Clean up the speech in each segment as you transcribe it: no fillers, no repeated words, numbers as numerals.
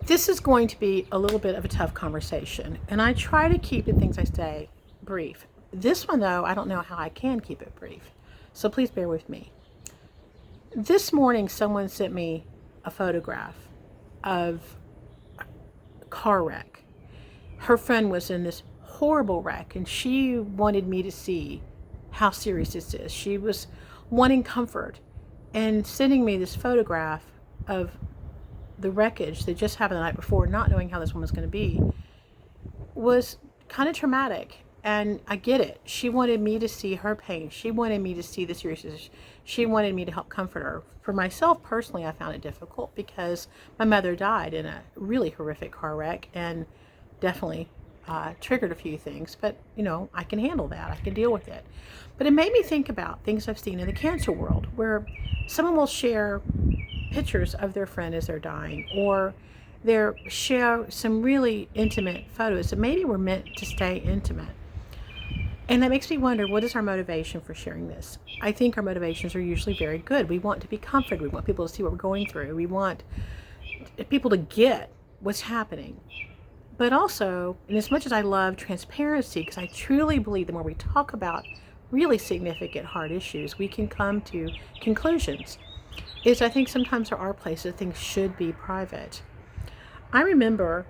This is going to be a little bit of a tough conversation, and I try to keep the things I say brief. This one, though, I don't know how I can keep it brief, so please bear with me. This morning, someone sent me a photograph of a car wreck. Her friend was in this horrible wreck, and she wanted me to see how serious this is. She was wanting comfort and sending me this photograph of the wreckage that just happened the night before, not knowing how this one was going to be, was kind of traumatic. And I get it. She wanted me to see her pain. She wanted me to see the seriousness. She wanted me to help comfort her. For myself personally, I found it difficult because my mother died in a really horrific car wreck and definitely triggered a few things. But, I can handle that. I can deal with it. But it made me think about things I've seen in the cancer world where someone will share pictures of their friend as they're dying, or they share some really intimate photos that maybe were meant to stay intimate. And that makes me wonder, what is our motivation for sharing this? I think our motivations are usually very good. We want to be comforted. We want people to see what we're going through. We want people to get what's happening. But also, and as much as I love transparency, because I truly believe the more we talk about really significant hard issues, we can come to conclusions, is I think sometimes there are places that things should be private. I remember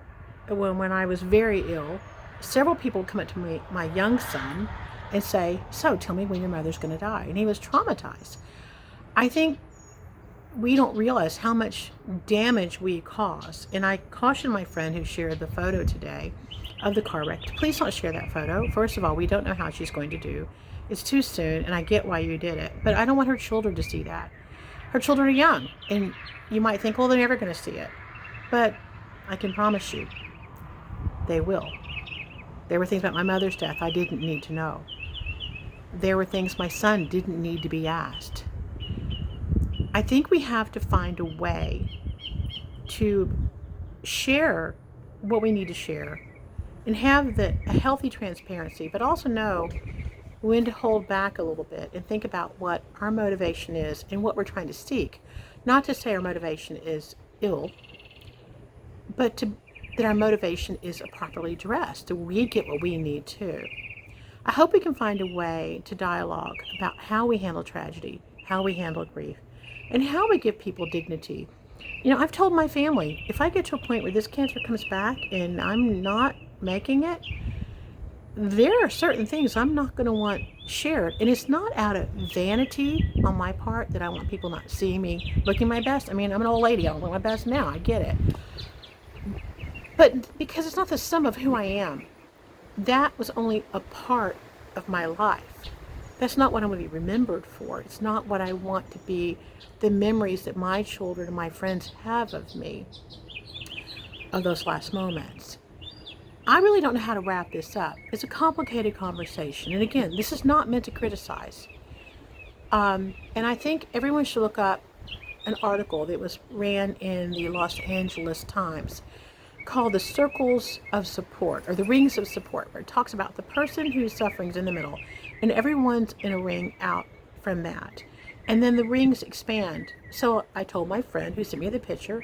when I was very ill, several people would come up to me, my young son, and say, "So, tell me when your mother's going to die." And he was traumatized. I think we don't realize how much damage we cause. And I caution my friend who shared the photo today of the car wreck, please don't share that photo. First of all, we don't know how she's going to do. It's too soon, and I get why you did it. But I don't want her children to see that. Her children are young, and you might think, well, they're never going to see it. But I can promise you, they will. There were things about my mother's death I didn't need to know. There were things my son didn't need to be asked. I think we have to find a way to share what we need to share and have a healthy transparency, but also know when to hold back a little bit and think about what our motivation is and what we're trying to seek. Not to say our motivation is ill, but that our motivation is properly addressed, that we get what we need too. I hope we can find a way to dialogue about how we handle tragedy, how we handle grief, and how we give people dignity. I've told my family, if I get to a point where this cancer comes back and I'm not making it, there are certain things I'm not going to want shared. And it's not out of vanity on my part that I want people not seeing me looking my best. I mean, I'm an old lady. I don't look my best now. I get it. But because it's not the sum of who I am. That was only a part of my life. That's not what I want to be remembered for. It's not what I want to be the memories that my children and my friends have of me, of those last moments. I really don't know how to wrap this up. It's a complicated conversation. And again, this is not meant to criticize. And I think everyone should look up an article that was ran in the Los Angeles Times called The Circles of Support, or The Rings of Support, where it talks about the person who's suffering is in the middle, and everyone's in a ring out from that. And then the rings expand. So I told my friend who sent me the picture,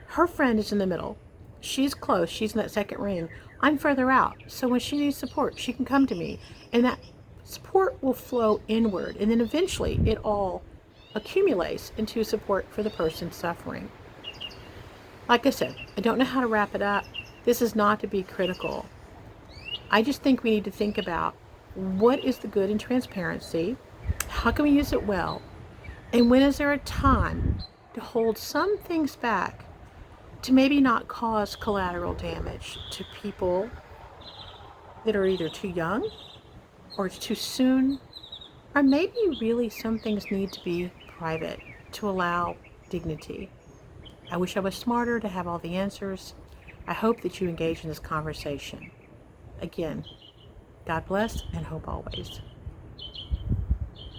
her friend is in the middle. She's close. She's in that second ring. I'm further out. So when she needs support, she can come to me. And that support will flow inward. And then eventually it all accumulates into support for the person suffering. Like I said, I don't know how to wrap it up. This is not to be critical. I just think we need to think about what is the good in transparency? How can we use it well? And when is there a time to hold some things back to maybe not cause collateral damage to people that are either too young or it's too soon, or maybe really some things need to be private to allow dignity. I wish I was smarter to have all the answers. I hope that you engage in this conversation. Again, God bless and hope always.